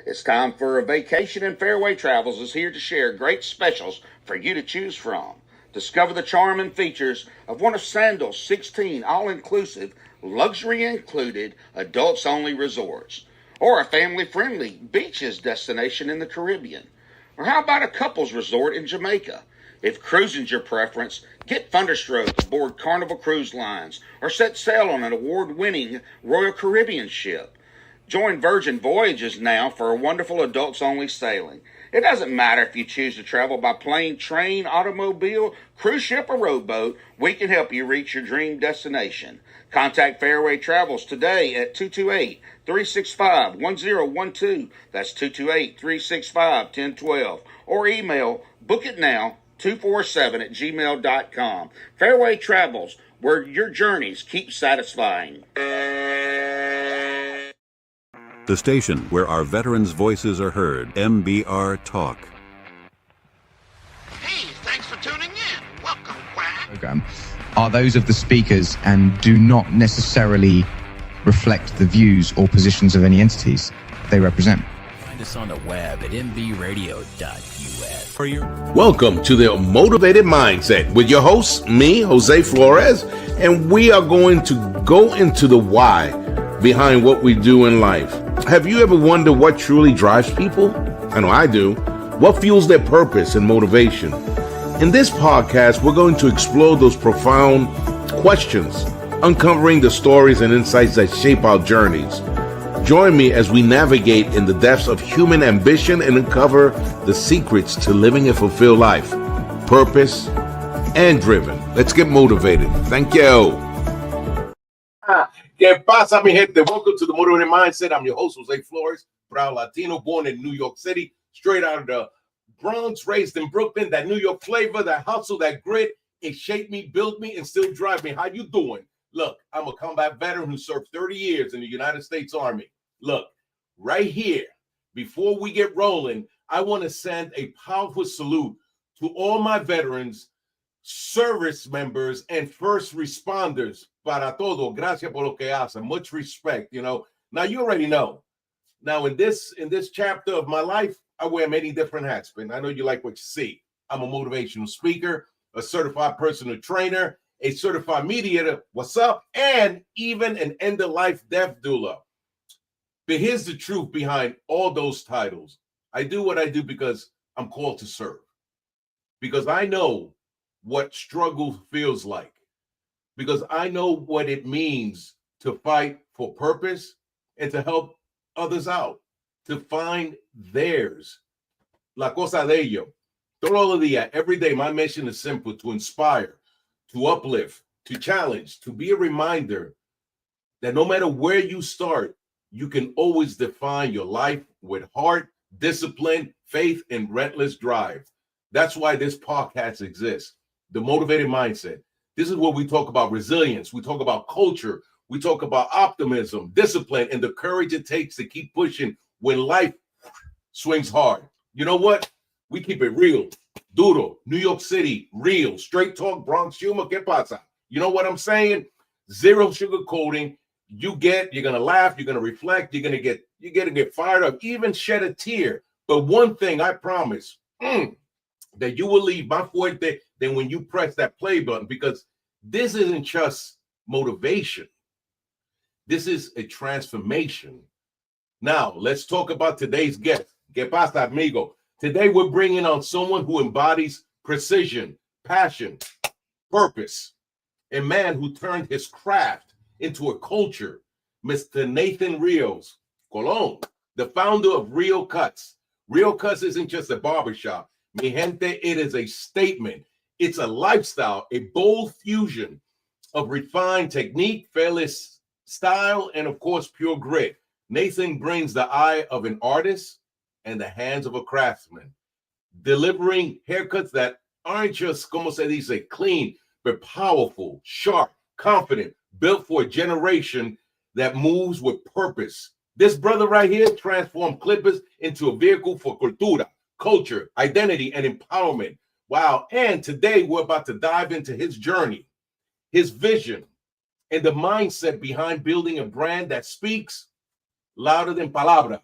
It's time for a vacation, and Fairway Travels is here to share great specials for you to choose from. Discover the charm and features of one of Sandal's 16 all-inclusive, luxury included, adults-only resorts, or a family-friendly beaches destination in the Caribbean. Or how about a couples resort in Jamaica? If cruising's your preference, get Thunderstroke aboard Carnival Cruise Lines or set sail on an award-winning Royal Caribbean ship. Join Virgin Voyages now for a wonderful adults-only sailing. It doesn't matter if you choose to travel by plane, train, automobile, cruise ship, or rowboat, we can help you reach your dream destination. Contact Fairway Travels today at 228-365-1012. That's 228-365-1012. Or email bookitnow247@gmail.com. Fairway Travels, where your journeys keep satisfying. The station where our veterans' voices are heard, MBR Talk. Hey, thanks for tuning in. Welcome, Quack. Program are those of the speakers and do not necessarily reflect the views or positions of any entities they represent. Find us on the web at mbradio.us. Welcome to the Motivated Mindset with your host, me, Jose Flores, and we are going to go into the why behind what we do in life. Have you ever wondered what truly drives people? I know I do. What fuels their purpose and motivation? In this podcast, we're going to explore those profound questions, uncovering the stories and insights that shape our journeys. Join me as we navigate in the depths of human ambition and uncover the secrets to living a fulfilled life, purpose, and driven. Let's get motivated. Thank you. ¿Qué pasa, mi gente? Welcome to the Motivated Mindset. I'm your host, Jose Flores, proud Latino, born in New York City, straight out of the Bronx, raised in Brooklyn. That New York flavor, that hustle, that grit, it shaped me, built me, and still drive me. How you doing? Look, I'm a combat veteran who served 30 years in the United States Army. Look, right here, before we get rolling, I want to send a powerful salute to all my veterans, service members, and first responders. Para todo, gracias por lo que hacen. Much respect, you know. Now, you already know. Now, in this chapter of my life, I wear many different hats, but I know you like what you see. I'm a motivational speaker, a certified personal trainer, a certified mediator, what's up, and even an end-of-life death doula. But here's the truth behind all those titles. I do what I do because I'm called to serve. Because I know what struggle feels like. Because I know what it means to fight for purpose and to help others out, to find theirs. La cosa de ello. Todo el día, every day, my mission is simple: to inspire, to uplift, to challenge, to be a reminder that no matter where you start, you can always define your life with heart, discipline, faith, and relentless drive. That's why this podcast exists, The Motivated Mindset. This is where we talk about resilience, we talk about culture, we talk about optimism, discipline, and the courage it takes to keep pushing when life swings hard. You know what? We keep it real. Duro, New York City, real, straight talk, Bronx humor, ¿qué pasa? You know what I'm saying? Zero sugarcoating. You're gonna laugh, you're gonna reflect, you're gonna get fired up, even shed a tear. But one thing I promise, that you will leave más fuerte than when you press that play button, because this isn't just motivation. This is a transformation. Now, let's talk about today's guest. ¿Qué pasa, amigo? Today, we're bringing on someone who embodies precision, passion, purpose, a man who turned his craft into a culture, Mr. Nathan Rios-Colon, the founder of Rios Cuts. Rios Cuts isn't just a barbershop. Mi gente, it is a statement. It's a lifestyle, a bold fusion of refined technique, fearless style, and of course, pure grit. Nathan brings the eye of an artist and the hands of a craftsman, delivering haircuts that aren't just, como se dice, clean, but powerful, sharp, confident, built for a generation that moves with purpose. This brother right here transformed clippers into a vehicle for cultura, culture, identity, and empowerment. Wow. And today we're about to dive into his journey, his vision, and the mindset behind building a brand that speaks louder than palabra.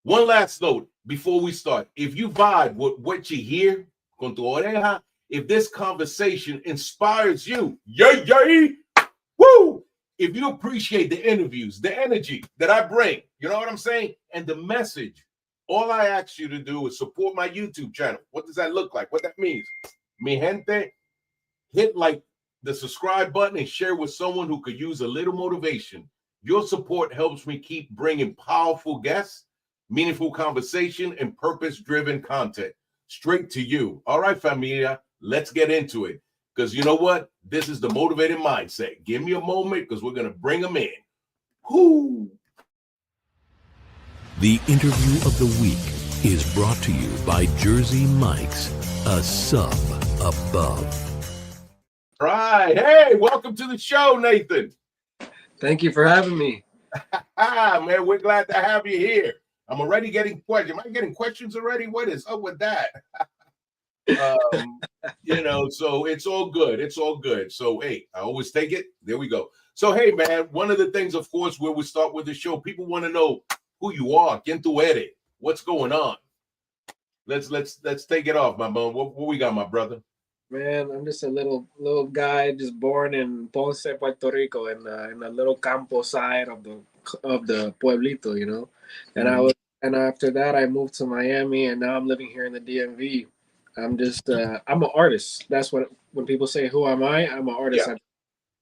One last note before we start. If you vibe with what you hear, con tu oreja, if this conversation inspires you, yay, woo! If you appreciate the interviews, the energy that I bring, you know what I'm saying? And the message, all I ask you to do is support my YouTube channel. What does that look like? What that means? Mi gente, hit like the subscribe button and share with someone who could use a little motivation. Your support helps me keep bringing powerful guests, meaningful conversation, and purpose-driven content straight to you. All right, familia, let's get into it. Because you know what? This is the motivated mindset. Give me a moment because we're going to bring them in. Whoo! The interview of the week is brought to you by Jersey Mike's, a sub above. Right. Hey, welcome to the show, Nathan. Thank you for having me. Man, we're glad to have you here. I'm already getting questions. Am I getting questions already? What is up with that? So it's all good. It's all good. So, hey, I always take it. There we go. So, hey, man, one of the things, of course, where we start with the show, people want to know who you are, quién tú eres, what's going on. Let's take it off, my man. What we got, my brother? Man, I'm just a little guy, just born in Ponce, Puerto Rico, in a little campo side of the pueblito, you know. And after that, I moved to Miami, and now I'm living here in the DMV. I'm just I'm an artist. That's what when people say, "Who am I?" I'm an artist. Yeah. I've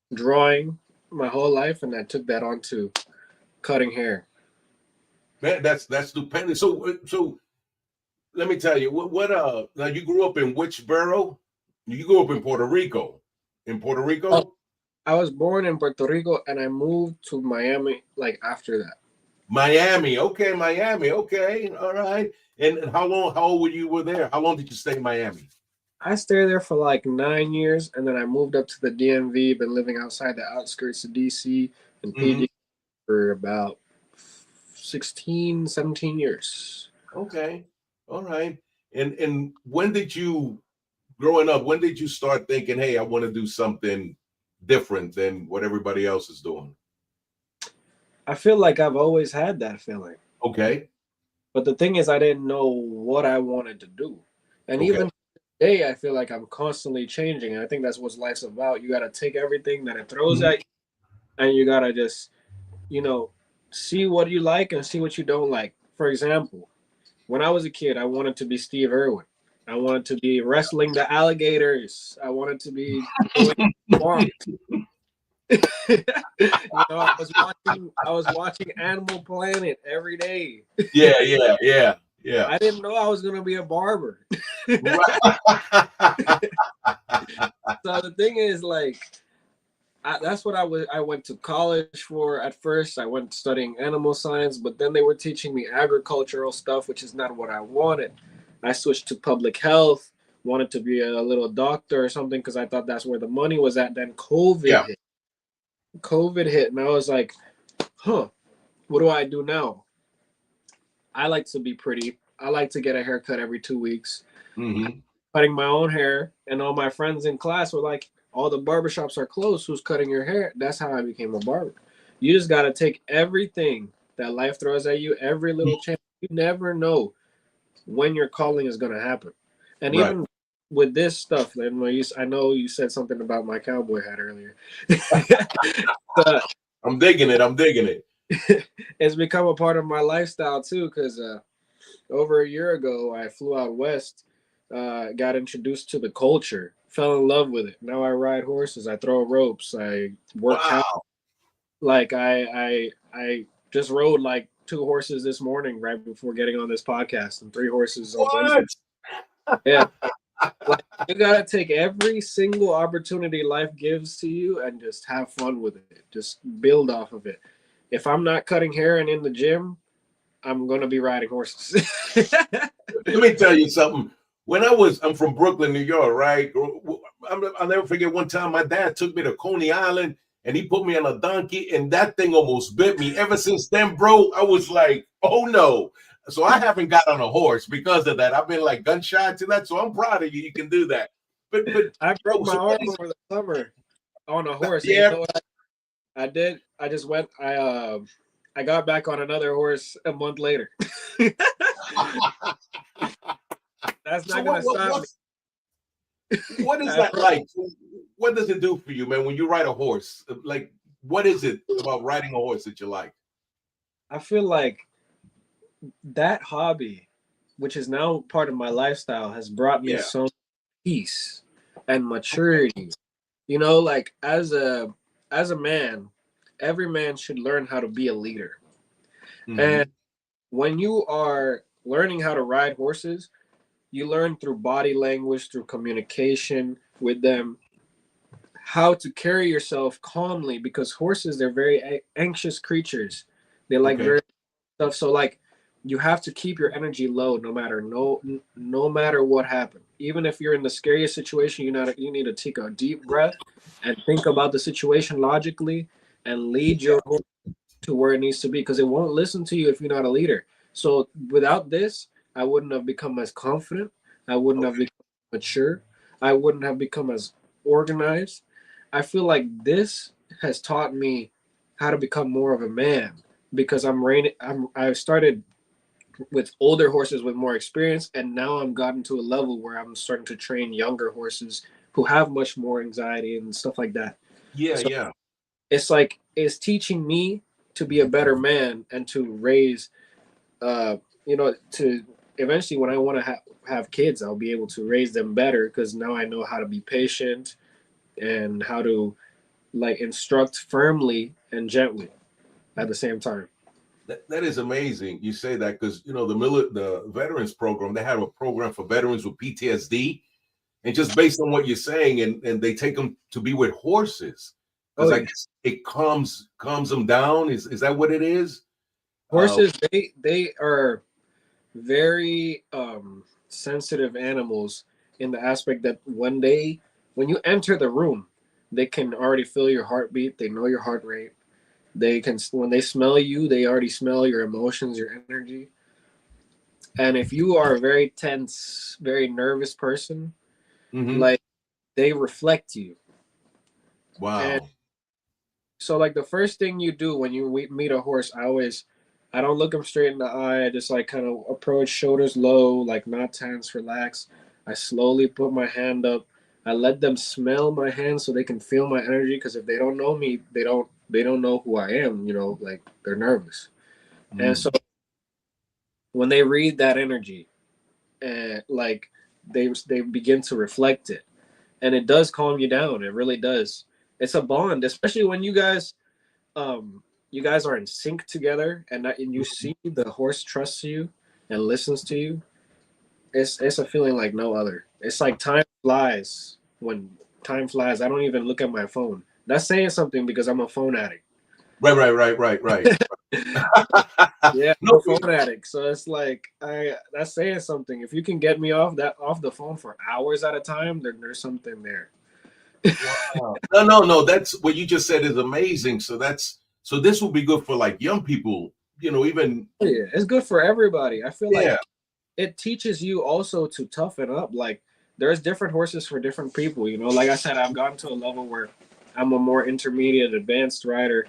been drawing my whole life, and I took that onto cutting hair. Man, that's stupendous. So let me tell you, what now you grew up in which borough? You grew up in Puerto Rico. In Puerto Rico? Oh, I was born in Puerto Rico, and I moved to Miami like after that. Miami. Okay, Miami. Okay, all right. And how old were you there? How long did you stay in Miami? I stayed there for like 9 years, and then I moved up to the DMV. Been living outside the outskirts of DC and PD for about 16, 17 years. Okay, all right. And when did you, growing up, when did you start thinking, hey, I want to do something different than what everybody else is doing? I feel like I've always had that feeling. Okay. But the thing is, I didn't know what I wanted to do. And even today, I feel like I'm constantly changing. And I think that's what life's about. You got to take everything that it throws at you, and you got to just, see what you like and see what you don't like. For example, when I was a kid, I wanted to be Steve Irwin. I wanted to be wrestling the alligators. I wanted to be doing farms. I was watching Animal Planet every day. Yeah. I didn't know I was gonna be a barber. So the thing is, that's what I went to college for at first. I went studying animal science, but then they were teaching me agricultural stuff, which is not what I wanted. I switched to public health, wanted to be a little doctor or something because I thought that's where the money was at. Then COVID hit, and I was like, what do I do now? I like to be pretty. I like to get a haircut every 2 weeks. Cutting my own hair, and all my friends in class were like, all the barbershops are closed. Who's cutting your hair? That's how I became a barber. You just got to take everything that life throws at you, every little chance. You never know when your calling is going to happen. And even with this stuff, I know you said something about my cowboy hat earlier. I'm digging it. It's become a part of my lifestyle too, because over a year ago, I flew out west, got introduced to the culture, fell in love with it. Now I ride horses, I throw ropes, I work out. Like I just rode like 2 horses this morning right before getting on this podcast, and 3 horses on Wednesday. Yeah. Like, you gotta take every single opportunity life gives to you and just have fun with it. Just build off of it. If I'm not cutting hair and in the gym, I'm gonna be riding horses. Let me tell you something. I'm from Brooklyn, New York, right? I'll never forget one time my dad took me to Coney Island and he put me on a donkey and that thing almost bit me. Ever since then, bro, I was like, oh no. So I haven't got on a horse because of that. I've been like gun shy to that. So I'm proud of you. You can do that. But I broke my arm over the summer on a horse. Yeah. You know what I did? I just went. I I got back on another horse a month later. That's So not gonna stop what is me. that like? What does it do for you, man, when you ride a horse? Like, what is it about riding a horse that you like? I feel like that hobby, which is now part of my lifestyle, has brought me Yeah. so much peace and maturity. You know, like as a man, every man should learn how to be a leader. And Mhm. when you are learning how to ride horses, you learn through body language, through communication with them, how to carry yourself calmly because horses, they're very anxious creatures. They like Okay. very stuff. So like you have to keep your energy low no matter what happened. Even if you're in the scariest situation, you need to take a deep breath and think about the situation logically and lead your horse to where it needs to be because it won't listen to you if you're not a leader. So without this, I wouldn't have become as confident. I wouldn't have Okay. become mature. I wouldn't have become as organized. I feel like this has taught me how to become more of a man because I've started with older horses with more experience, and now I'm gotten to a level where I'm starting to train younger horses who have much more anxiety and stuff like that. Yeah, So yeah. it's like it's teaching me to be a better man and to raise uh to eventually when I want to have kids, I'll be able to raise them better because now I know how to be patient and how to like instruct firmly and gently at the same time. That is amazing. You say that because the veterans program, they have a program for veterans with PTSD, and just based on what you're saying, and they take them to be with horses because Oh I yeah. guess it calms them down. Is that what it is? Uh, Horses, they are very sensitive animals in the aspect that when you enter the room, they can already feel your heartbeat. They know your heart rate. They can when they smell you, they already smell your emotions, your energy. And if you are a very tense, very nervous person, mhm. like they reflect you. And Wow. so like the first thing you do when you meet a horse, I don't look them straight in the eye. I just like kind of approach shoulders low, like not tense, relax. I slowly put my hand up. I let them smell my hand so they can feel my energy. Because if they don't know me, they don't know who I am. You know, like they're nervous. And so Mm. when they read that energy, and like they begin to reflect it, and it does calm you down. It really does. It's a bond, especially when you guys are in sync together and you see the horse trusts you and listens to you. It's a feeling like no other. It's like time flies when time flies. I don't even look at my phone. That's saying something because I'm a phone addict. Right. Yeah, I'm No, a phone addict. So it's like I that's saying something. If you can get me off the phone for hours at a time, then there's something there. wow. No. That's what you just said is amazing. So this will be good for like young people. Even Yeah, it's good for everybody. I feel like yeah. it teaches you also to toughen up. Like there's different horses for different people. You know, like I said, I've gotten to a level where I'm a more intermediate, advanced rider,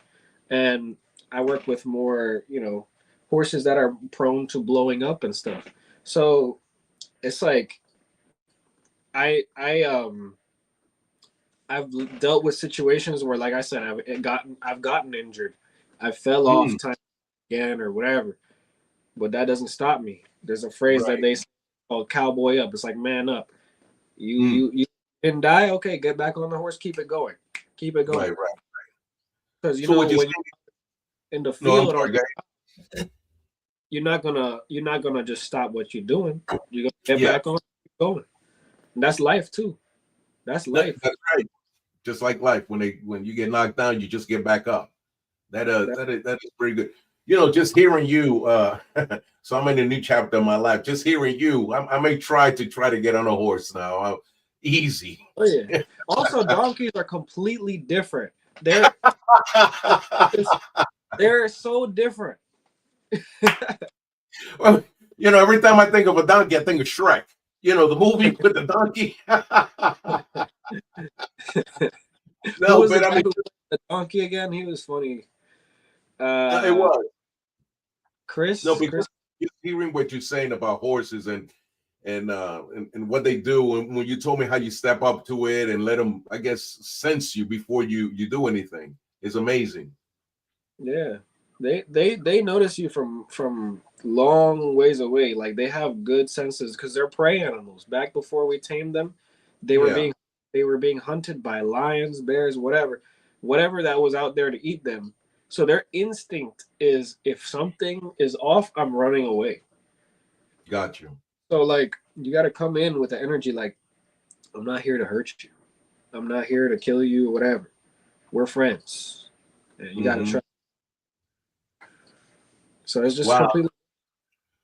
and I work with more, horses that are prone to blowing up and stuff. So it's like I I've dealt with situations where, like I said, I've gotten injured, I fell off Mm, time again or whatever, but that doesn't stop me. There's a phrase that right. they say called "cowboy up." It's like man up. You Mm, you you didn't die. Okay, get back on the horse. Keep it going. right. Because So what you when you're saying? in the No, I'm field or sorry, guys. you're not gonna just stop what you're doing. You're gonna get Yeah, back on, keep going. And that's life too. That's life. that's right. Just like life, when you get knocked down, you just get back up. That, That is pretty good. Just hearing you. So I'm in a new chapter of my life. Just hearing you, I may try to get on a horse now. Easy. oh yeah. Also, donkeys are completely different. They're they're so different. Well, every time I think of a donkey, I think of Shrek. The movie with the donkey. Who No, was the but I guy mean, who played the donkey again? He was funny. It was. Chris. No, because hearing what you're saying about horses and what they do, and when you told me how you step up to it and let them, I guess, sense you before you do anything, is amazing. Yeah, they notice you from long ways away. Like they have good senses because they're prey animals. Back before we tamed them, they were being hunted by lions, bears, whatever that was out there to eat them. So their instinct is, if something is off, I'm running away. Got you. So like you got to come in with the energy like, I'm not here to hurt you. I'm not here to kill you or whatever. We're friends. And you got to try. So it's just completely.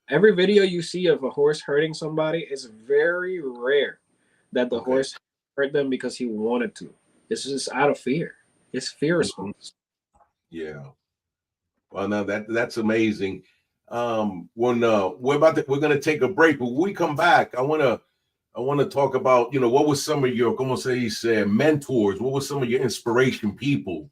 Every video you see of a horse hurting somebody is very rare that the horse hurt them because he wanted to. It's just out of fear. It's fear response. Yeah. Well, now that's amazing. We're gonna take a break, but when we come back, I wanna talk about, what was some of your, como se dice, mentors? What was some of your inspiration people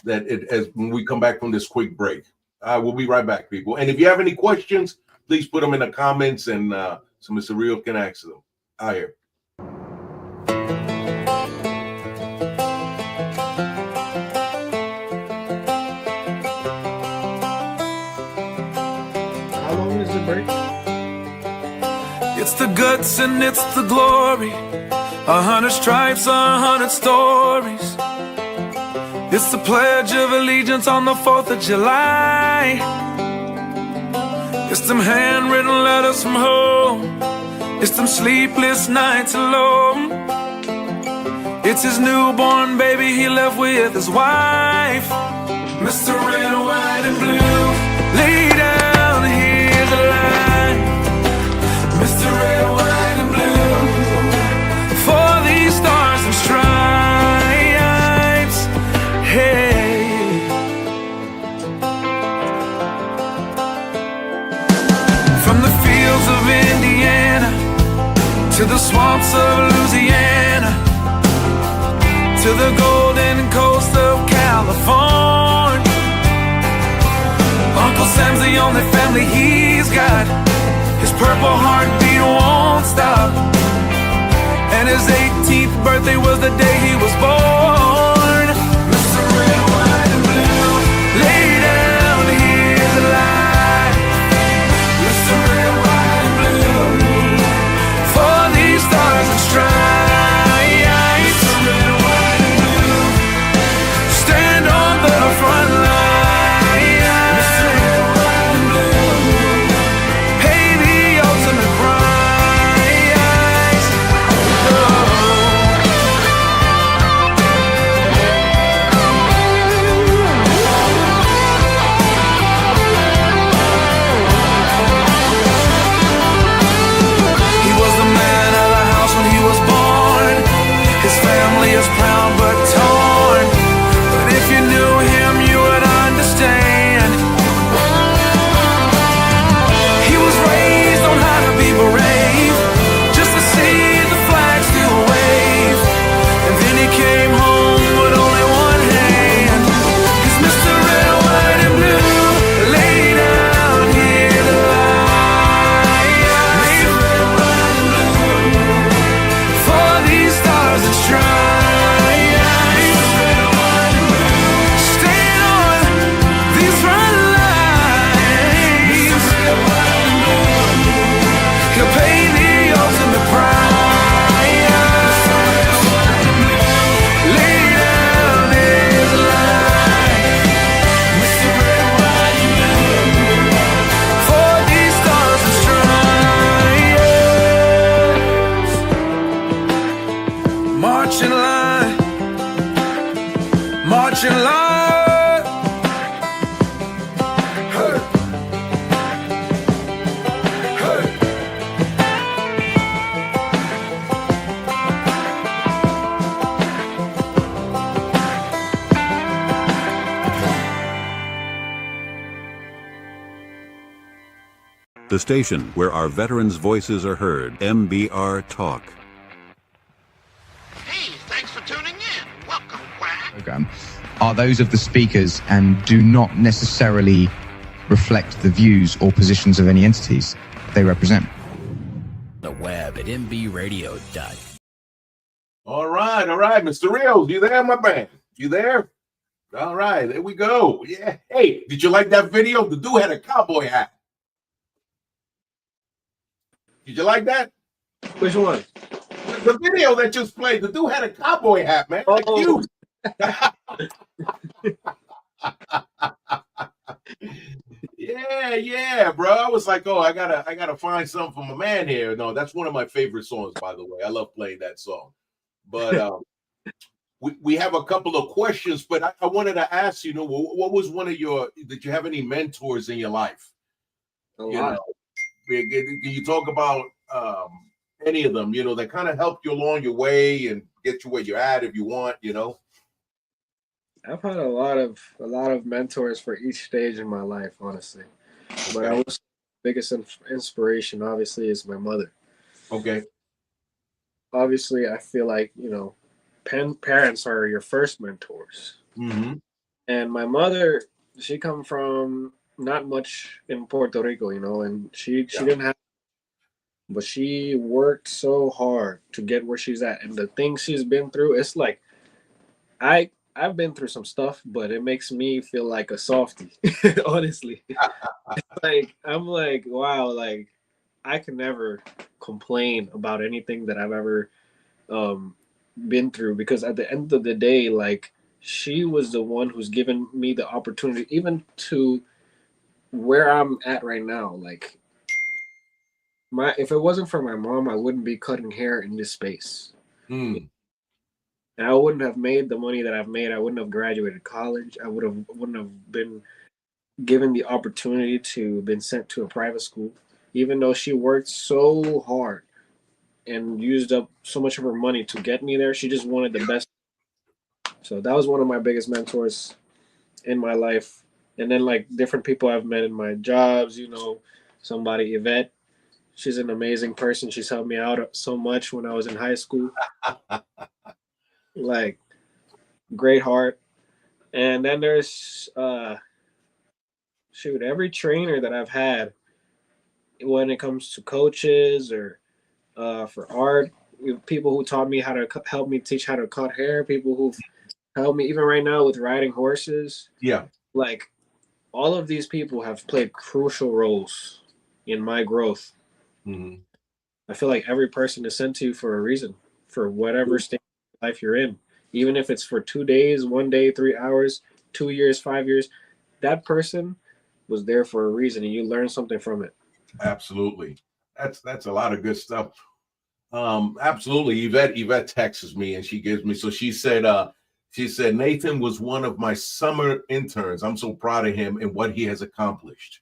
as when we come back from this quick break? We'll be right back, people. And if you have any questions, please put them in the comments, and so Mr. Rios can answer them. Out here. How long is the break? It's the guts and it's the glory. 100 stripes, 100 stories. It's the Pledge of Allegiance on the 4th of July. It's them handwritten letters from home. It's them sleepless nights alone. It's his newborn baby he left with his wife. Mr. Red, White, and Blue, lay down, here's a line. Mr. Red, White, and Blue, for these stars and stripes. Hey, from the fields of Indiana to the swamps of Louisiana, to the golden coast of California, Uncle Sam's the only family he's got. His purple heartbeat won't stop, and his 18th birthday was the day he was born. Mr. Red, White, and Blue, lay down, here's a line. Mr. Red, White, and Blue, for these stars and stripes. Mr. Red, White, and Blue, stand on the front line. Mr. Red, White, and Blue, pay the ultimate price. He was the man of the house when he was born. His family is proud but torn. But if you knew him, you would understand. He was raised on how to be brave, just to see the flag still wave. And then he came home with only one hand. 'Cause Mr. Red, White, and Blue, lay down here to lie. Mr. Red, White, and Blue, for these stars and stripes. Mr. Red, White, and Blue, stand on these front lines. Mr. Red, White, and Blue, he'll pay the ultimate price. Mr. Red, White, and Blue, lay down his life. Mr. Red, White, and Blue, for these stars and stripes. March in line, march in line. Hey, hey. The station where our veterans' voices are heard. MBR Talk. Hey, thanks for tuning in. Welcome, Quack. Program. are those of the speakers and do not necessarily reflect the views or positions of any entities they represent. The web at mbradio.com. All right, Mr. Rios, you there, my man? You there? All right, there we go. Yeah. Hey, did you like that video? The dude had a cowboy hat. Did you like that? Which one? The video that just played, the dude had a cowboy hat, man. Like you. Yeah, bro. I was like, oh, I gotta find something for my man here. No, that's one of my favorite songs, by the way. I love playing that song. But we have a couple of questions, but I wanted to ask you, what was one of your, did you have any mentors in your life? A lot. Can you talk about any of them, that kind of helped you along your way and get you where you're at if you want, I've had a lot of mentors for each stage in my life, honestly. But I was biggest inspiration, obviously, is my mother. Okay. Obviously, I feel like, parents are your first mentors. Mm-hmm. And my mother, she come from not much in Puerto Rico, and she didn't have, but she worked so hard to get where she's at. And the things she's been through, it's like, I've been through some stuff, but it makes me feel like a softie, honestly. I'm like, wow, like I can never complain about anything that I've ever been through, because at the end of the day, like she was the one who's given me the opportunity, even to where I'm at right now. Like if it wasn't for my mom, I wouldn't be cutting hair in this space. Mm. And I wouldn't have made the money that I've made. I wouldn't have graduated college. I wouldn't have been given the opportunity to been sent to a private school, even though she worked so hard and used up so much of her money to get me there. She just wanted the best. So that was one of my biggest mentors in my life. And then like different people I've met in my jobs, somebody, Yvette, she's an amazing person. She's helped me out so much when I was in high school. Like great heart. And then there's every trainer that I've had when it comes to coaches or for art, people who taught me how to help me teach how to cut hair, people who've helped me even right now with riding horses. Yeah. Like all of these people have played crucial roles in my growth. Mm-hmm. I feel like every person is sent to you for a reason, for whatever stage of life you're in. Even if it's for 2 days, 1 day, 3 hours, 2 years, 5 years, that person was there for a reason, and you learn something from it. Absolutely. That's a lot of good stuff. Absolutely. Yvette texts me and she gives me, so she said Nathan was one of my summer interns. I'm so proud of him and what he has accomplished.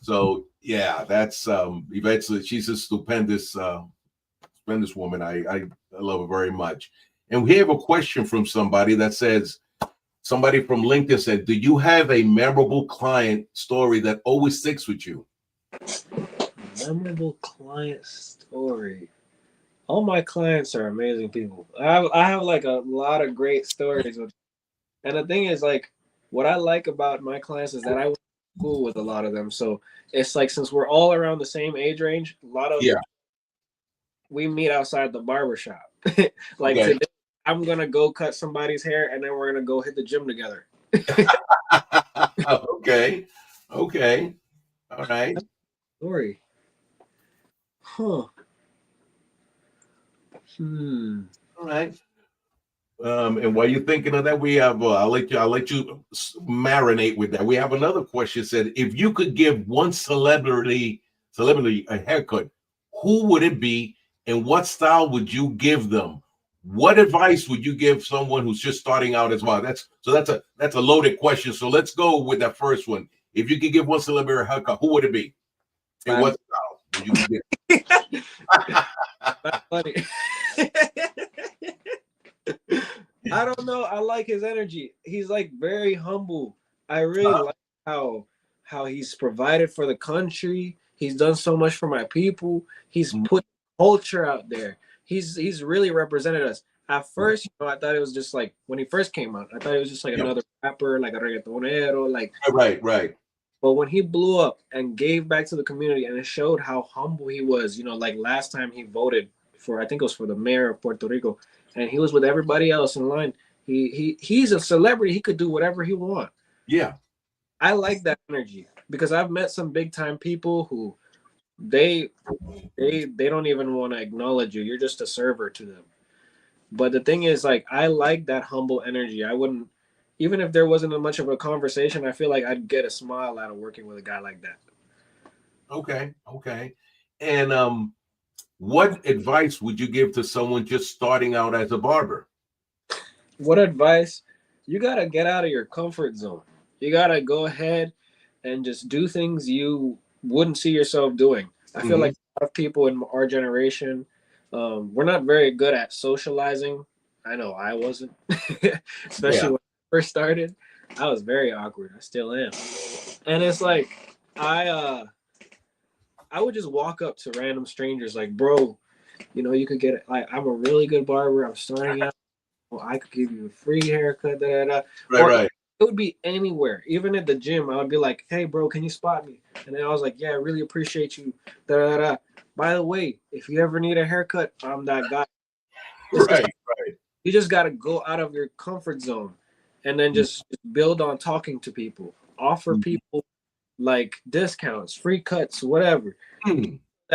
So yeah, that's Yvette. She's a stupendous woman. I love her very much. And we have a question from somebody that says, somebody from LinkedIn said, do you have a memorable client story that always sticks with you? Memorable client story. All my clients are amazing people. I have like a lot of great stories. And the thing is, like, what I like about my clients is that I went to school with a lot of them. So it's like, since we're all around the same age range, a lot of we meet outside the barbershop. Like today, I'm going to go cut somebody's hair and then we're going to go hit the gym together. Okay. All right. Story. Huh. All right. And while you're thinking of that, we have I'll let you marinate with that. We have another question. Said, if you could give one celebrity a haircut, who would it be, and what style would you give them? What advice would you give someone who's just starting out as well? That's a loaded question. So let's go with that first one. If you could give one celebrity a haircut, who would it be? And what style would you give? That's funny. I don't know. I like his energy. He's like very humble. I really like how he's provided for the country. He's done so much for my people. He's put culture out there. He's really represented us. at first, you know, I thought it was just like when he first came out, I thought it was just like another rapper, like a reggaetonero, like. Right. But when he blew up and gave back to the community, and it showed how humble he was, you know, like last time he voted for, I think it was for the mayor of Puerto Rico, and he was with everybody else in line. He's a celebrity. He could do whatever he wants. Yeah. I like that energy because I've met some big time people who they don't even want to acknowledge you. You're just a server to them. But the thing is, like, I like that humble energy. I wouldn't, even if there wasn't a much of a conversation, I feel like I'd get a smile out of working with a guy like that. Okay. And what advice would you give to someone just starting out as a barber? What advice? You got to get out of your comfort zone. You got to go ahead and just do things you wouldn't see yourself doing. I feel like a lot of people in our generation, we're not very good at socializing. I know I wasn't, especially when I first started. I was very awkward. I still am. And it's like, I would just walk up to random strangers like, bro, you know, you could get it. Like, I'm a really good barber. I'm starting out. Well, I could give you a free haircut. Right. It would be anywhere, even at the gym. I would be like, "Hey, bro, can you spot me?" And then I was like, "Yeah, I really appreciate you." By the way, if you ever need a haircut, I'm that guy. Right. You just gotta go out of your comfort zone, and then just build on talking to people. Offer people like discounts, free cuts, whatever.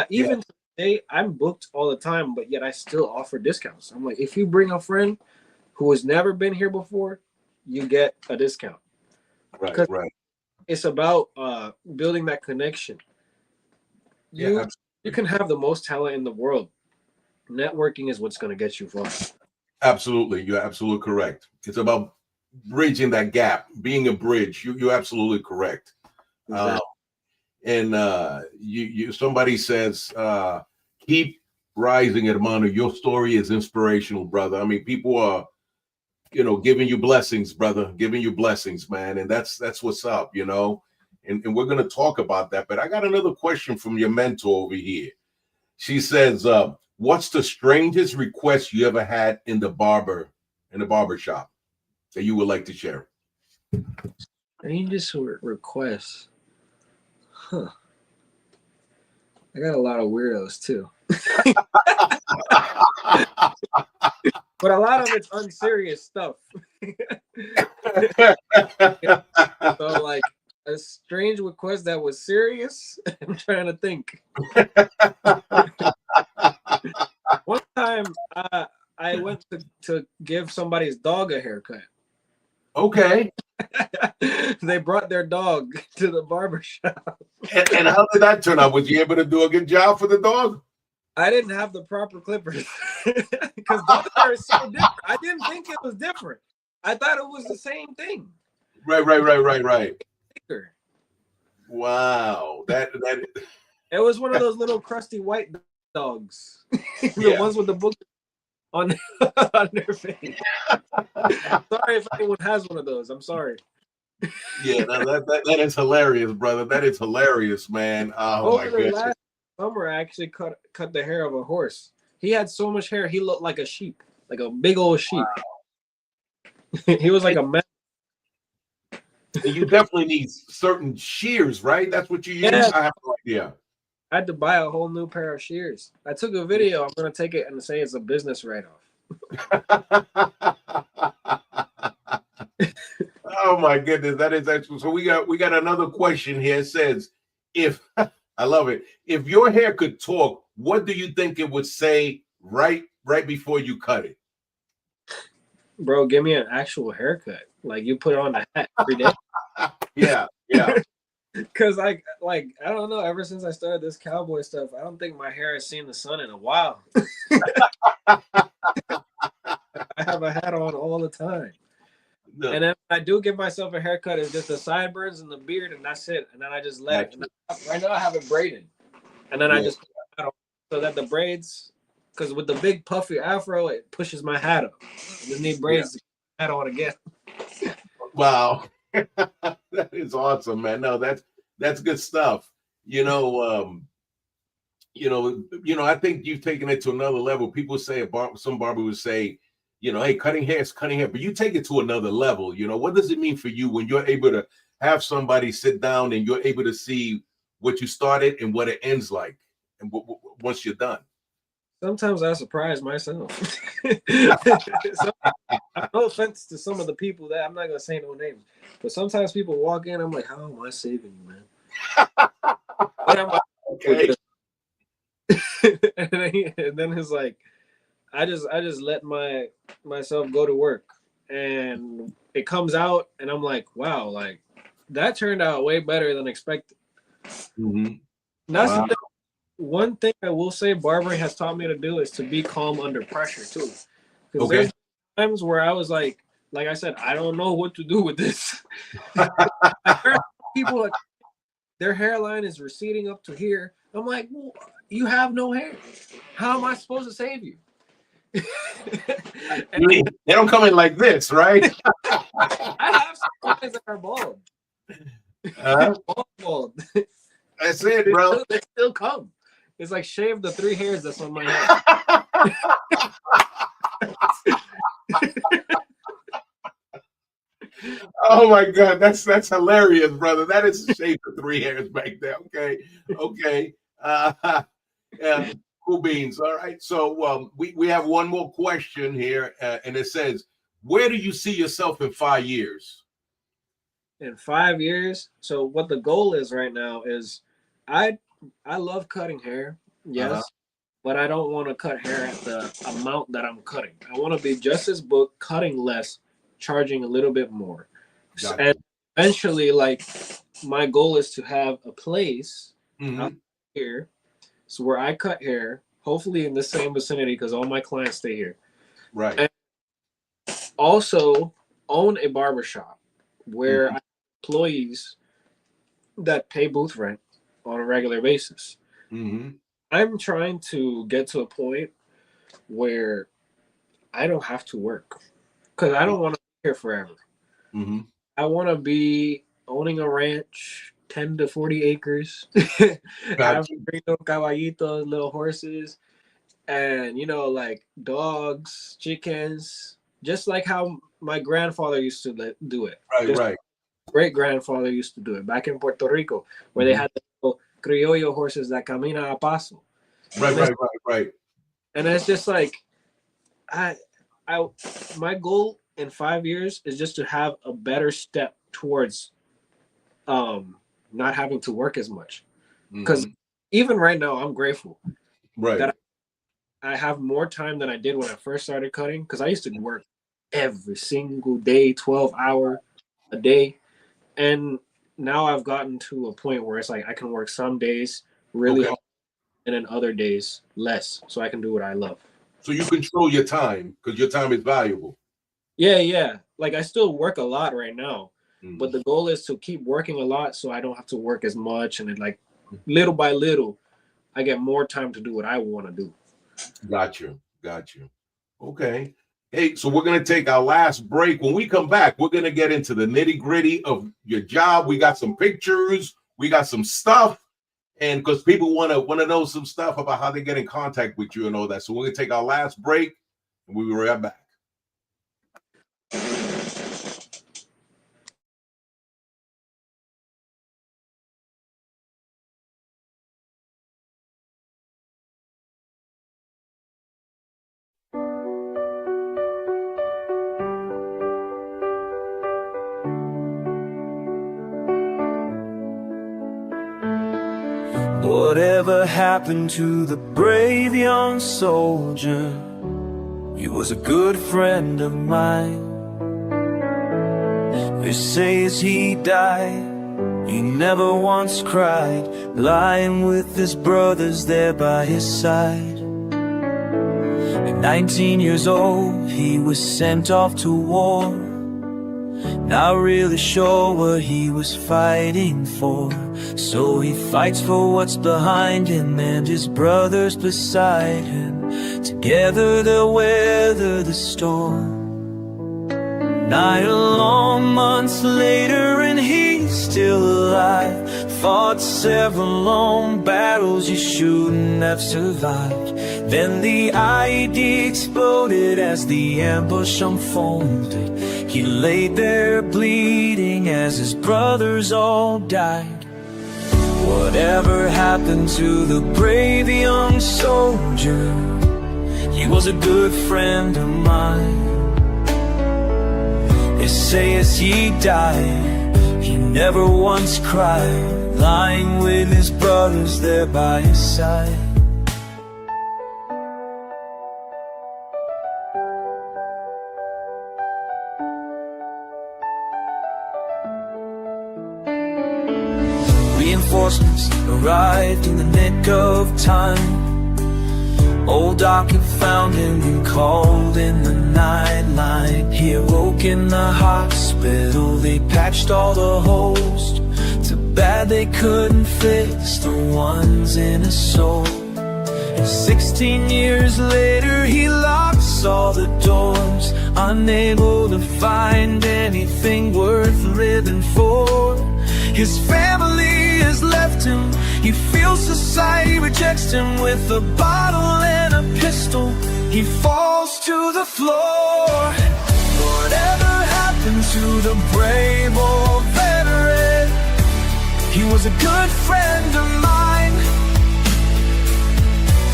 Even today, I'm booked all the time, but yet I still offer discounts. I'm like, if you bring a friend who has never been here before, you get a discount. Right. It's about building that connection. You can have the most talent in the world. Networking is what's going to get you far. Absolutely. You're absolutely correct. It's about bridging that gap, being a bridge. You're absolutely correct. Exactly. And somebody says, keep rising, hermano. Your story is inspirational, brother. I mean, people are, you know, giving you blessings, brother, giving you blessings, man. And that's what's up, you know, and we're going to talk about that. But I got another question from your mentor over here. She says, what's the strangest request you ever had in the barbershop that you would like to share? Strangest requests. Huh. I got a lot of weirdos too. But a lot of it's unserious stuff. So like a strange request that was serious, I'm trying to think. One time I went to give somebody's dog a haircut. Okay. They brought their dog to the barbershop. And how did that turn out? Was you able to do a good job for the dog? I didn't have the proper clippers because dogs are so different. I didn't think it was different. I thought it was the same thing. Right. Wow. That it was one of those little crusty white dogs. The ones with the book on their face. Sorry if anyone has one of those. I'm sorry. Yeah, that is hilarious, brother. That is hilarious, man. Oh my goodness. Last summer, I actually cut the hair of a horse. He had so much hair, he looked like a sheep, like a big old sheep. Wow. He was like a man. You definitely need certain shears, right? That's what you use. Yeah. I have no idea. I had to buy a whole new pair of shears. I took a video. I'm gonna take it and say it's a business write-off. Oh my goodness, that is excellent. So we got another question here. It says, if I love it, if your hair could talk, what do you think it would say right before you cut it? Bro, give me an actual haircut. Like you put on a hat every day. Yeah. Because I don't know. Ever since I started this cowboy stuff, I don't think my hair has seen the sun in a while. I have a hat on all the time. No. And then I do give myself a haircut. It's just the sideburns and the beard, and that's it. And then I just let it. Right now I have it braided, and then I just put the hat on so that the braids, because with the big puffy afro, it pushes my hat up. I just need braids to get the hat on again. Wow. That is awesome, man. No, that's good stuff. I think you've taken it to another level. People say some barber would say, hey, cutting hair is cutting hair, but you take it to another level. What does it mean for you when you're able to have somebody sit down and you're able to see what you started and what it ends like, and once you're done? Sometimes I surprise myself. No offense to some of the people that I'm not gonna say no names, but sometimes people walk in, I'm like, how am I saving you, man? What am I Okay. and then it's like, I just let myself go to work, and it comes out, and I'm like, wow, like that turned out way better than expected. Mm-hmm. That's the thing. One thing I will say barbering has taught me to do is to be calm under pressure too. Because there's times where I was like I said, I don't know what to do with this. I heard people like their hairline is receding up to here. I'm like, well, you have no hair. How am I supposed to save you? They don't come in like this, right? I have some clients that are bald. Bald. That's it, bro. They still come. It's like shave the 3 hairs that's on my head. Oh my God, that's hilarious, brother. That is a shave of 3 hairs back there. Okay. Yeah, cool beans. All right. So we have one more question here, and it says, where do you see yourself in 5 years? In 5 years. So what the goal is right now is I love cutting hair, yes, but I don't want to cut hair at the amount that I'm cutting. I want to be just as booked, cutting less, charging a little bit more. Gotcha. And eventually, like, my goal is to have a place out here, so where I cut hair, hopefully in the same vicinity, because all my clients stay here. Right. And also own a barbershop where I have employees that pay booth rent on a regular basis. I'm trying to get to a point where I don't have to work, because I don't want to be here forever. I want to be owning a ranch, 10 to 40 acres, having little caballitos, little horses, and like dogs, chickens, just like how my grandfather used to do it. Right. Great grandfather used to do it back in Puerto Rico, where they had the little criollo horses that camina a paso. Right. And it's just like, my goal in 5 years is just to have a better step towards not having to work as much. Because even right now, I'm grateful that I have more time than I did when I first started cutting, because I used to work every single day, 12 hours a day. And now I've gotten to a point where it's like I can work some days really hard and then other days less, so I can do what I love. So you control your time, because your time is valuable. Yeah. Like I still work a lot right now, but the goal is to keep working a lot so I don't have to work as much, and then like little by little, I get more time to do what I want to do. Got you. Okay. Hey, so we're going to take our last break. When we come back, we're going to get into the nitty-gritty of your job. We got some pictures. We got some stuff. And because people want to know some stuff about how they get in contact with you and all that. So we're going to take our last break, and we'll be right back. Whatever happened to the brave young soldier? He was a good friend of mine. They say as he died, he never once cried, lying with his brothers there by his side. At 19 years old, he was sent off to war, not really sure what he was fighting for. So he fights for what's behind him and his brothers beside him. Together they'll weather the storm. 9 long months later and he's still alive, fought several long battles you shouldn't have survived. Then the IED exploded as the ambush unfolded. He laid there bleeding as his brothers all died. Whatever happened to the brave young soldier? He was a good friend of mine. They say as he died, he never once cried, lying with his brothers there by his side. Reinforcements arrived in the nick of time. Old Doc had found him and called in the nightline. He awoke in the hospital, they patched all the holes. Too bad they couldn't fix the ones in his soul. And 16 years later he locks all the doors, unable to find anything worth living for. His family has left him, he feels society rejects him. With a bottle and a pistol, he falls to the floor. Whatever happened to the brave old veteran? He was a good friend of mine.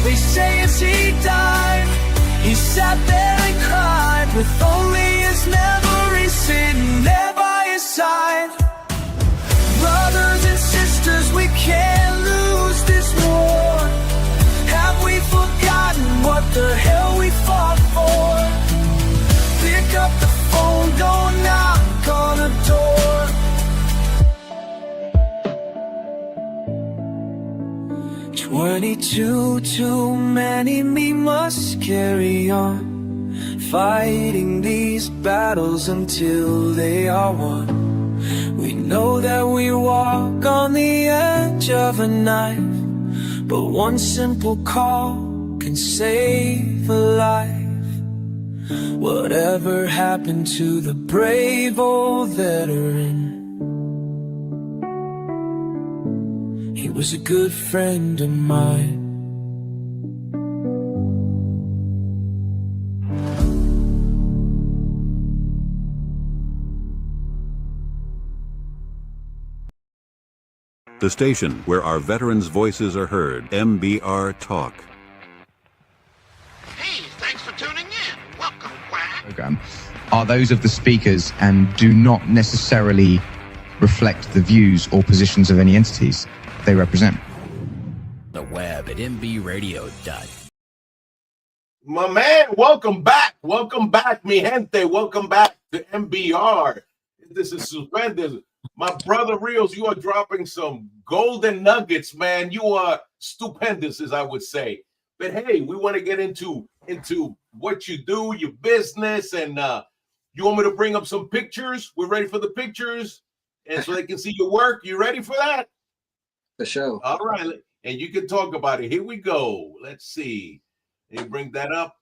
They say as he died, he sat there and cried, with only his memories sitting there by his side. Brothers and sisters, we can't lose this war. Have we forgotten what the hell we fought for? Pick up the phone, don't knock on the door. 22 too many, we must carry on, fighting these battles until they are won. We know that we walk on the edge of a knife, but one simple call can save a life. Whatever happened to the brave old veteran? He was a good friend of mine. The station where our veterans' voices are heard. MBR Talk. Hey, thanks for tuning in. Welcome, Quack. Program are those of the speakers and do not necessarily reflect the views or positions of any entities they represent. The web at mbradio.com. My man, welcome back. Welcome back, mi gente. Welcome back to MBR. This is stupendous. My brother Rios, you are dropping some golden nuggets, man. You are stupendous, as I would say. But hey, we want to get into what you do, your business, and you want me to bring up some pictures? We're ready for the pictures, and so they can see your work. You ready for that? The show. All right, and you can talk about it. Here we go. Let's see. You bring that up.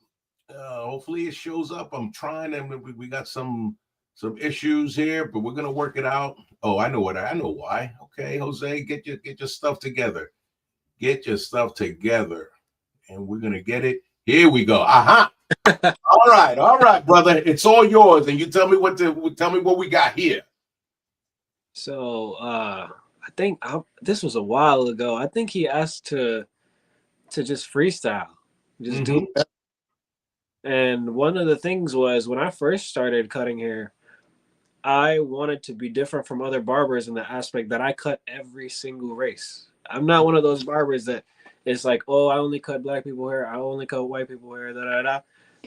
Hopefully it shows up. I'm trying, and we got some issues here, but we're gonna work it out. Oh, I know why. Okay, Jose, get your stuff together. Get your stuff together, and we're gonna get it. Here we go. Aha. All right, brother. It's all yours, and you tell me what we got here. So I think this was a while ago. I think he asked to just freestyle, just do it. And one of the things was when I first started cutting hair, I wanted to be different from other barbers in the aspect that I cut every single race. I'm not one of those barbers that is like, oh, I only cut black people hair, I only cut white people hair,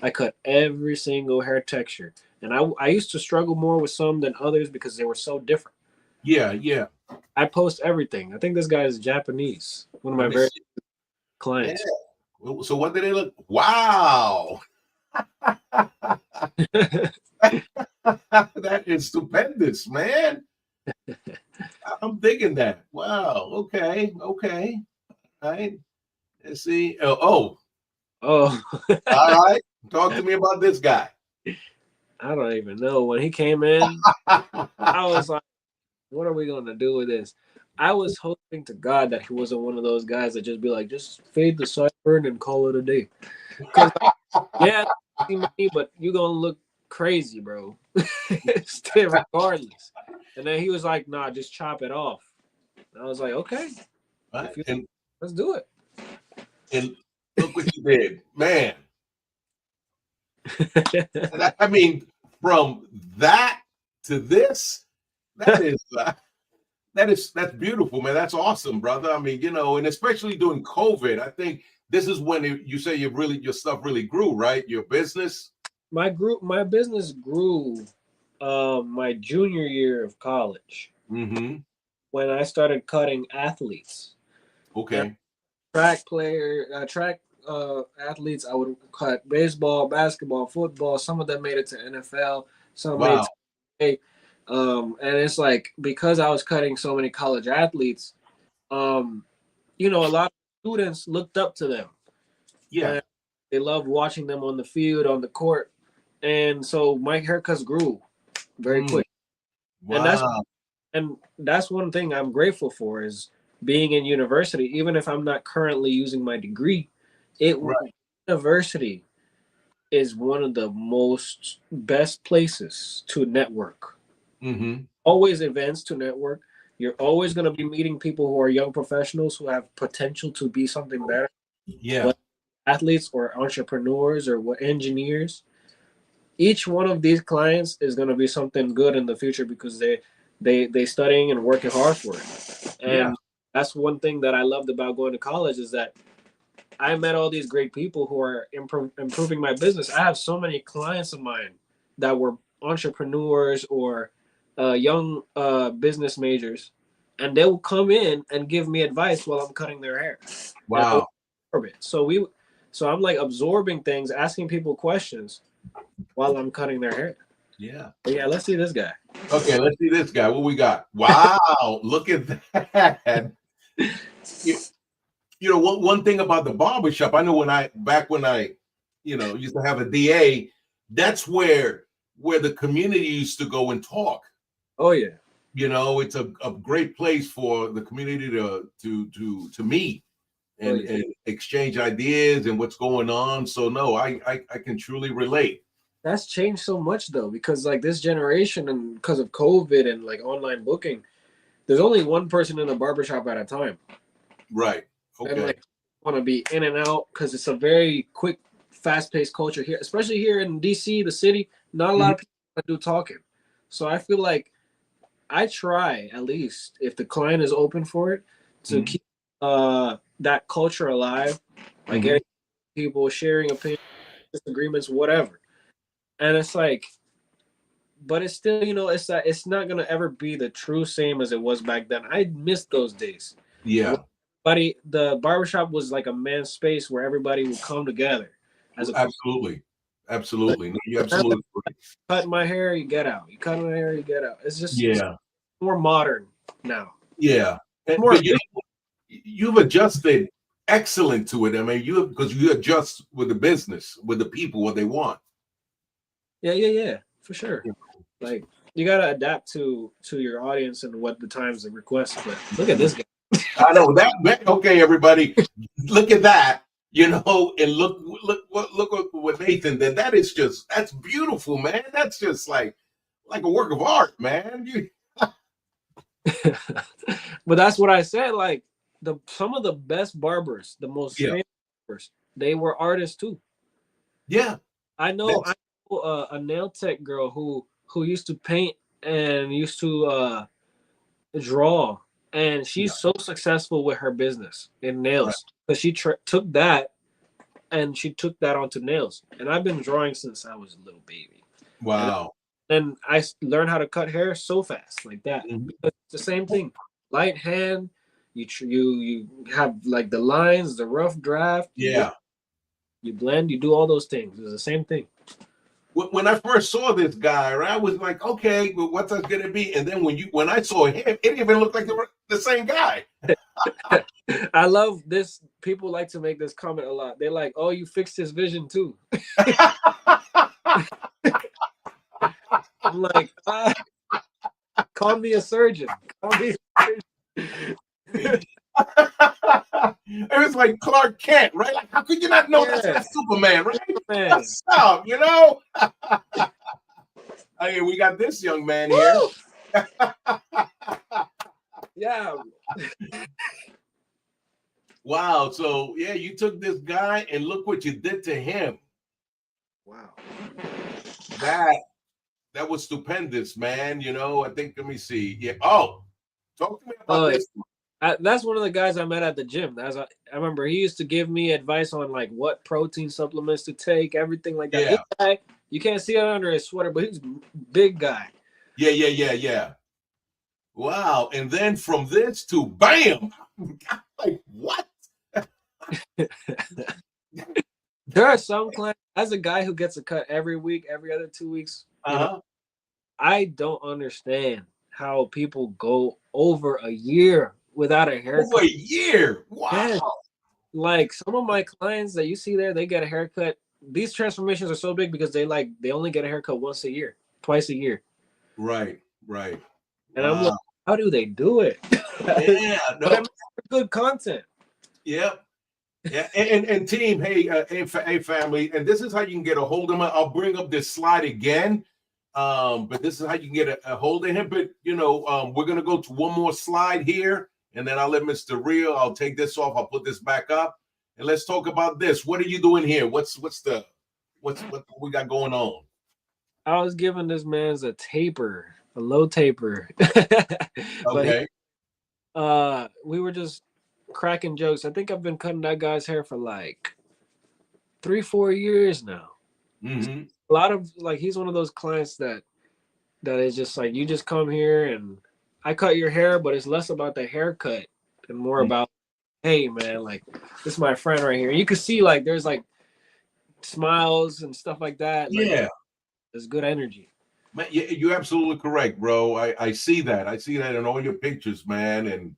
I cut every single hair texture. And I used to struggle more with some than others because they were so different. Yeah. I post everything. I think this guy is Japanese. One of my very clients. Yeah. So what did they look? Wow. That is stupendous, man. I'm digging that. Wow. Okay. All right. Let's see. Oh. All right. Talk to me about this guy. I don't even know. When he came in, I was like, what are we going to do with this? I was hoping to God that he wasn't one of those guys that just be like, just fade the sideburn and call it a day. Because yeah, see money, but you gonna look crazy, bro. Still, regardless. And then he was like, "Nah, just chop it off." And I was like, "Okay, Right? let's do it." And look what you did, man. I mean, from that to this, that is that's beautiful, man. That's awesome, brother. I mean, and especially during COVID, I think this is when you say your stuff really grew, right? Your business. My business grew my junior year of college Mm-hmm. when I started cutting athletes. Okay. Track athletes. I would cut baseball, basketball, football. Some of them made it to NFL. Some made Wow. to and it's like because I was cutting so many college athletes, a lot of students looked up to them. Yeah. And they loved watching them on the field, on the court, and so my haircuts grew very quick. Wow. And that's one thing I'm grateful for is being in university. Even if I'm not currently using my degree, university is one of the most best places to network. Mm-hmm. Always events to network. You're always going to be meeting people who are young professionals who have potential to be something better. Yeah. Whether athletes or entrepreneurs or what engineers. Each one of these clients is going to be something good in the future because they studying and working hard for it. And that's one thing that I loved about going to college is that I met all these great people who are improving my business. I have so many clients of mine that were entrepreneurs or young business majors, and they will come in and give me advice while I'm cutting their hair. Wow. So I'm like absorbing things, asking people questions while I'm cutting their hair. Yeah. But yeah, let's see this guy. Okay, let's see this guy. What we got? Wow, look at that. One thing about the barbershop, I know when I used to have a DA, that's where the community used to go and talk. Oh yeah. It's a great place for the community to meet and exchange ideas and what's going on. So no, I can truly relate. That's changed so much though, because like this generation and because of COVID and like online booking, there's only one person in a barbershop at a time. Right. Okay. And like want to be in and out because it's a very quick, fast-paced culture here, especially here in DC, the city. Not a lot of people do talking. So I feel like I try at least if the client is open for it to keep that culture alive, like getting people sharing opinions, disagreements, whatever. And it's like, but it's still, it's not gonna ever be the true same as it was back then. I miss those days. Yeah. The barbershop was like a man's space where everybody would come together. Absolutely. No, you absolutely. Cut my hair, you get out. You cut my hair, you get out. It's just more modern now. Yeah. But you've adjusted excellent to it. I mean, because you adjust with the business, with the people, what they want. Yeah, for sure. Like you gotta adapt to your audience and what the times and requests. But look at this guy. I know that. Okay, everybody, look at that. And look what Nathan did. That's beautiful, man. That's just like a work of art, man. But that's what I said. Like some of the best barbers, the most famous barbers, they were artists too. Yeah, I know a nail tech girl who used to paint and used to draw, and she's so successful with her business in nails because she took that onto nails. And I've been drawing since I was a little baby. Wow. And I learned how to cut hair so fast like that. It's the same thing. Light hand. You have like the lines, the rough draft. Yeah. You blend. You do all those things. It's the same thing. When I first saw this guy, right, I was like, okay, but what's that gonna be? And then when I saw him, it didn't even look like the same guy. I love this. People like to make this comment a lot. They're like, "Oh, you fixed his vision too." I'm like, call me a surgeon. Call me a surgeon. It was like Clark Kent, right? Like, how could you not know that's not Superman, right? Man. What's up, you know? Hey, we got this young man here. Yeah. Wow. So yeah, you took this guy and look what you did to him. Wow. That was stupendous, man. You know, I think, let me see. Yeah. Oh, talk to me about this one. That's one of the guys I met at the gym. I remember he used to give me advice on like what protein supplements to take, everything like that. Yeah. This guy, you can't see it under his sweater, but he's a big guy. Yeah. Wow. And then from this to bam, like what? There are some clients, as a guy who gets a cut every week, every other 2 weeks, you know, I don't understand how people go over a year without a haircut. Over a year. Wow. Yes. Like some of my clients that you see there, they get a haircut. These transformations are so big because they only get a haircut once a year, twice a year. Right. And I'm like, how do they do it? Yeah, no. But I mean, good content. Yep. Yeah, and team, hey, family, and this is how you can get a hold of him. I'll bring up this slide again, but this is how you can get a hold of him. But you know, we're gonna go to one more slide here, and then I'll let Mr. Rio. I'll take this off. I'll put this back up, and let's talk about this. What are you doing here? What we got going on? I was giving this man's a low taper. Okay. But we were just cracking jokes. I think I've been cutting that guy's hair for like 3-4 years now. Mm-hmm. A lot of like, he's one of those clients that is just like, you just come here and I cut your hair, but it's less about the haircut and more about, hey man, like this is my friend right here. You can see like there's like smiles and stuff like that. Like, Yeah, there's good energy. man, you're absolutely correct, bro. I see that. I see that in all your pictures, man. And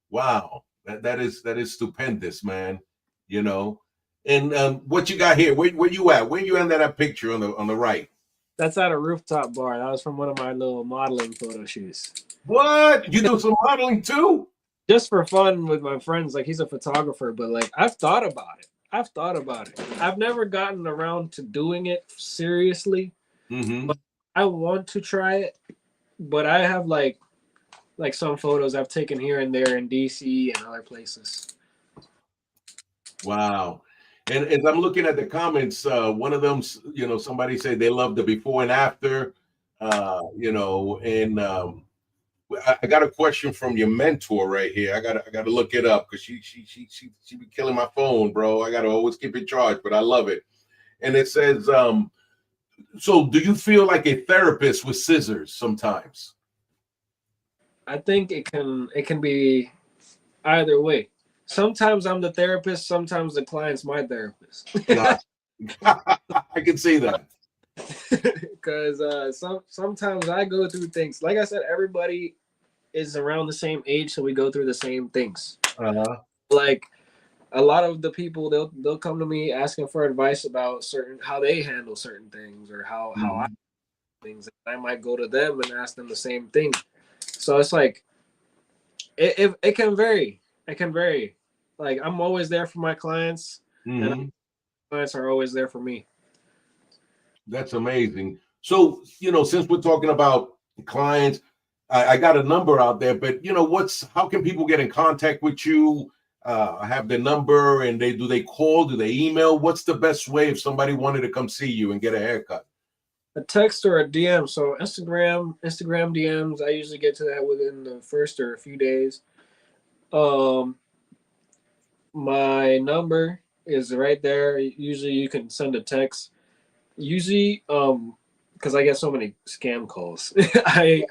wow, that is stupendous, man. You know. And what you got here? Where you at? Where you in that picture on the right? That's at a rooftop bar. That was from one of my little modeling photo shoots. What? You do some modeling too? Just for fun with my friends. Like he's a photographer, but like I've thought about it. I've never gotten around to doing it seriously. Mm-hmm. But I want to try it. But I have like some photos I've taken here and there in DC and other places. Wow. And as I'm looking at the comments, one of them, you know, somebody said they love the before and after, you know, and I got a question from your mentor right here. I gotta look it up because she be killing my phone, bro. I gotta always keep it charged, but I love it. And it says, so do you feel like a therapist with scissors sometimes? I think it can be either way. Sometimes I'm the therapist, sometimes the client's my therapist. I can see that. Because sometimes I go through things. Like I said, everybody is around the same age, so we go through the same things. Like a lot of the people, they'll come to me asking for advice about how they handle certain things or how I do things. I might go to them and ask them the same thing. So it's like it can vary. It can vary. Like I'm always there for my clients, and clients are always there for me. That's amazing. So, you know, since we're talking about clients, I got a number out there, but you know, how can people get in contact with you? I have the number, and do they call? Do they email? What's the best way if somebody wanted to come see you and get a haircut? A text or a DM. So Instagram DMs. I usually get to that within the first or a few days. My number is right there. Usually you can send a text. Usually, because I get so many scam calls. I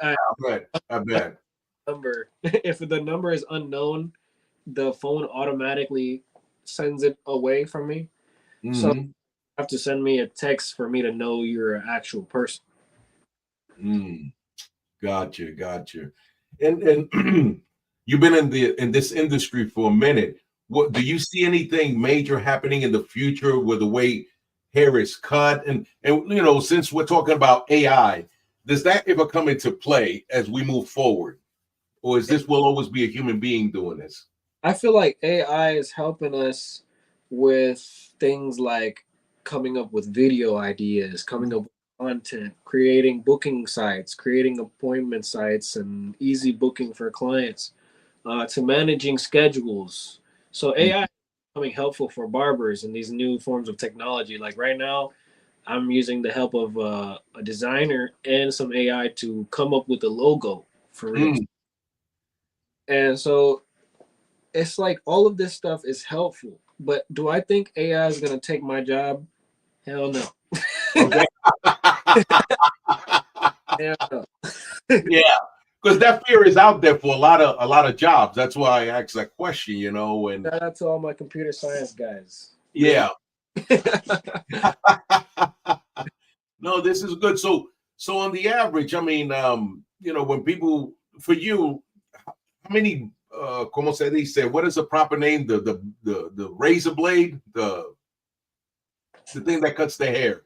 bet. Number. If the number is unknown, the phone automatically sends it away from me. So you have to send me a text for me to know you're an actual person. Gotcha. And you've been in this industry for a minute. What do you see anything major happening in the future with the way hair is cut? And you know, since we're talking about AI, does that ever come into play as we move forward? Or is this will always be a human being doing this? I feel like AI is helping us with things like coming up with video ideas, coming up with content, creating booking sites, creating appointment sites, and easy booking for clients, to managing schedules. So AI is becoming helpful for barbers in these new forms of technology. Like right now, I'm using the help of a designer and some AI to come up with a logo for Rios. Mm. And so it's like all of this stuff is helpful. But do I think AI is going to take my job? Hell no. Okay. Hell no. Yeah, because that fear is out there for a lot of jobs. That's why I asked that question, and Shout out to all my computer science guys. yeah. No, this is good. So on the average, I mean, when people for you, how many como se dice, what is the proper name? The razor blade, the thing that cuts the hair.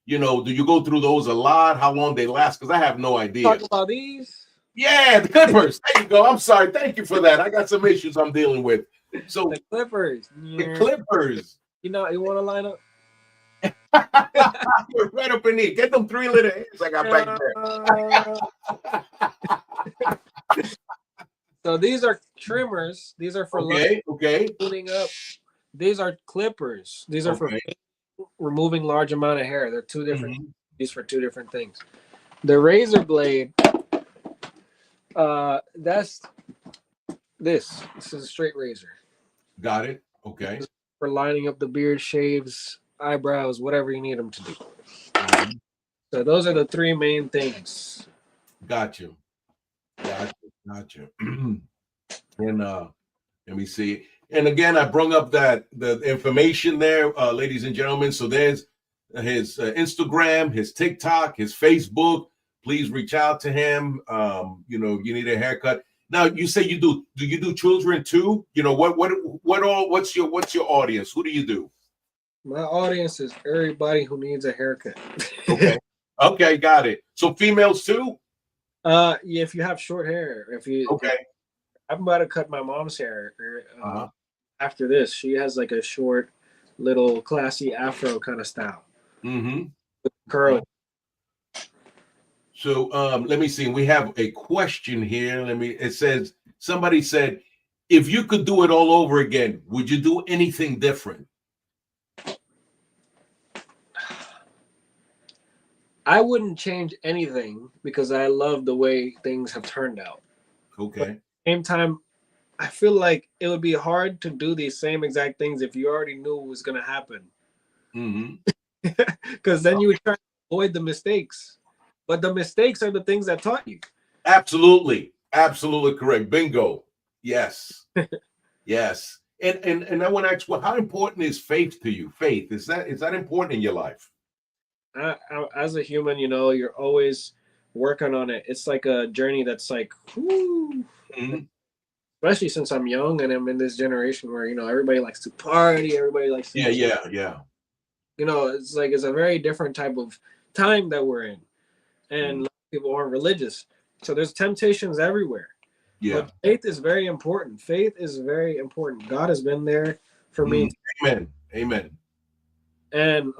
Do you go through those a lot? How long they last? Because I have no idea. Talk about these. Yeah, the clippers. There you go. I'm sorry. Thank you for that. I got some issues I'm dealing with. So The clippers. the clippers. You want to line up? You're right up in there. Get them 3 little hairs I got back there. So these are trimmers. These are for Okay. cleaning up. These are clippers. These are for Okay. removing large amount of hair. They're two different. Mhm. These for two different things. The razor blade. That's this. This is a straight razor. Got it. Okay. For lining up the beard, shaves, eyebrows, whatever you need them to do. So those are the 3 main things. Got you. And let me see. And again, I brought up the information there, ladies and gentlemen. So there's his Instagram, his TikTok, his Facebook. Please reach out to him. You need a haircut. Now you say you do. Do you do children too? What's your audience? Who do you do? My audience is everybody who needs a haircut. Okay. Okay, got it. So females too? Yeah, if you have short hair, Okay. I'm about to cut my mom's hair after this. She has like a short, little classy afro kind of style. Mm-hmm. With curl. So let me see. We have a question here. It says, somebody said, if you could do it all over again, would you do anything different? I wouldn't change anything because I love the way things have turned out. Okay. But at the same time, I feel like it would be hard to do these same exact things if you already knew what was going to happen. Mm-hmm. Because then you would try to avoid the mistakes. But the mistakes are the things that taught you. Absolutely correct. Bingo. Yes. Yes. And I want to ask, well, how important is faith to you? Faith, is that important in your life? As a human, you're always working on it. It's like a journey that's like, whoo. Mm-hmm. Especially since I'm young and I'm in this generation where everybody likes to party, everybody likes to Yeah. It's like it's a very different type of time that we're in, and people aren't religious, so there's temptations everywhere. Yeah. But faith is very important. Faith is very important. God has been there for me. Amen. And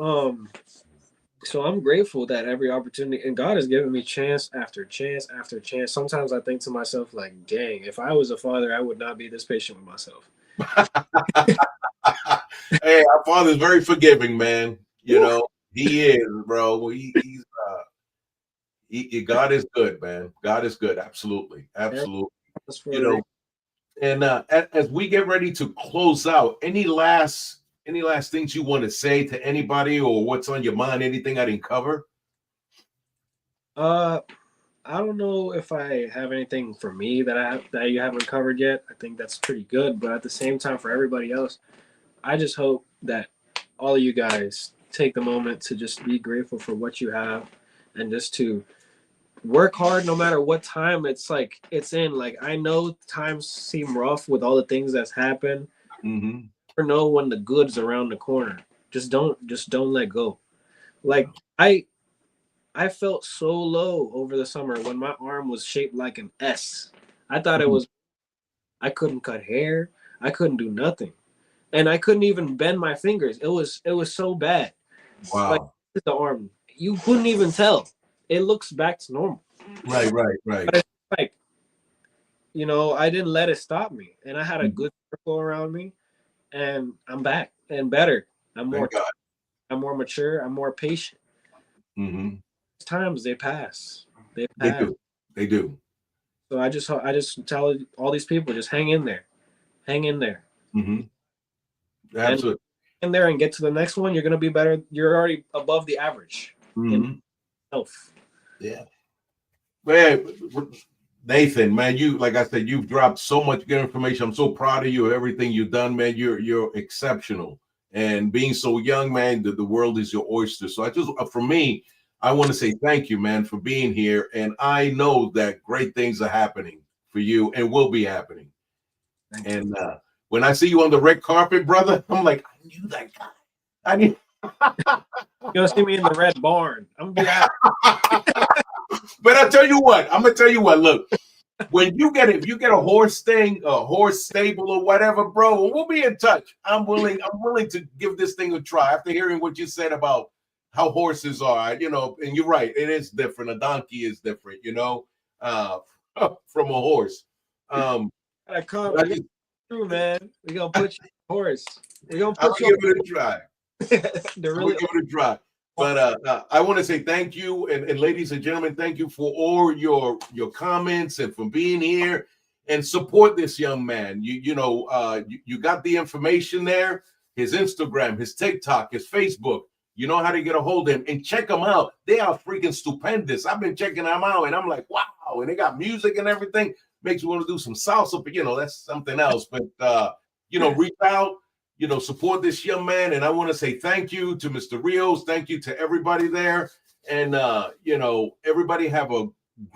so I'm grateful that every opportunity, and God has given me chance after chance after chance. Sometimes I think to myself, like, dang, if I was a father, I would not be this patient with myself. Hey, our Father's very forgiving, man. He is, bro. He's God is good, man. God is good. Absolutely. And as we get ready to close out, any last things you want to say to anybody, or what's on your mind? Anything I didn't cover? I don't know if I have anything for me that you haven't covered yet. I think that's pretty good, but at the same time, for everybody else, I just hope that all of you guys take the moment to just be grateful for what you have, and just to work hard no matter what time it's in. Like, I know times seem rough with all the things that's happened. Mm-hmm. Never know when the good's around the corner. Just don't let go. Like, I felt so low over the summer when my arm was shaped like an S. I thought it was, I couldn't cut hair. I couldn't do nothing, and I couldn't even bend my fingers. It was so bad. Wow. Like the arm, you couldn't even tell. It looks back to normal. Right. But it's like, you know, I didn't let it stop me, and I had a good circle around me, and I'm back and better. I'm more mature. I'm more patient. Mm-hmm. Times they pass. They do. So I just tell all these people, just hang in there. Mm-hmm. Absolutely. In there and get to the next one. You're gonna be better. You're already above the average. Mm-hmm. Health. Yeah. Man, Nathan, man, you, like I said, you've dropped so much good information. I'm so proud of you, everything you've done, man. You're exceptional. And being so young, man, the world is your oyster. So I just, for me, I want to say thank you, man, for being here. And I know that great things are happening for you and will be happening. And when I see you on the red carpet, brother, I'm like, I knew that guy. I knew. You're gonna see me in the red barn. I'm gonna be out. But I'm gonna tell you what, look, when you get if you get a horse thing, a horse stable or whatever, bro, we'll be in touch. I'm willing to give this thing a try after hearing what you said about how horses are, you know, and you're right, it is different. A donkey is different, you know, from a horse. True, man. We're gonna put you on a horse. We're gonna put give it a try. Really give it a try. But I want to say thank you, and ladies and gentlemen, thank you for all your comments and for being here and support this young man. You got the information there, his Instagram, his TikTok, his Facebook. You know how to get a hold of him and check them out. They are freaking stupendous. I've been checking them out and I'm like, wow. And they got music and everything. Makes me want to do some salsa, but that's something else. But reach out. Support this young man. And I want to say thank you to Mr. Rios. Thank you to everybody there. And, everybody have a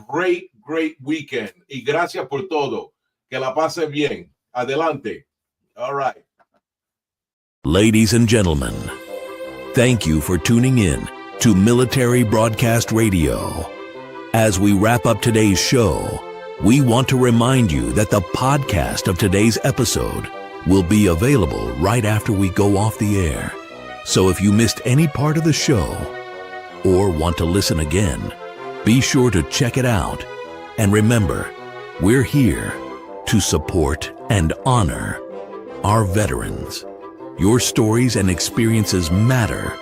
great, great weekend. Y gracias por todo. Que la pase bien. Adelante. All right. Ladies and gentlemen, thank you for tuning in to Military Broadcast Radio. As we wrap up today's show, we want to remind you that the podcast of today's episode will be available right after we go off the air. So if you missed any part of the show or want to listen again, be sure to check it out. And remember, we're here to support and honor our veterans. Your stories and experiences matter,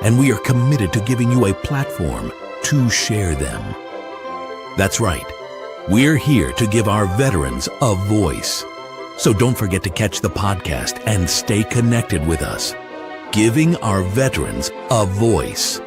and we are committed to giving you a platform to share them. That's right. We're here to give our veterans a voice. So don't forget to catch the podcast and stay connected with us. Giving our veterans a voice.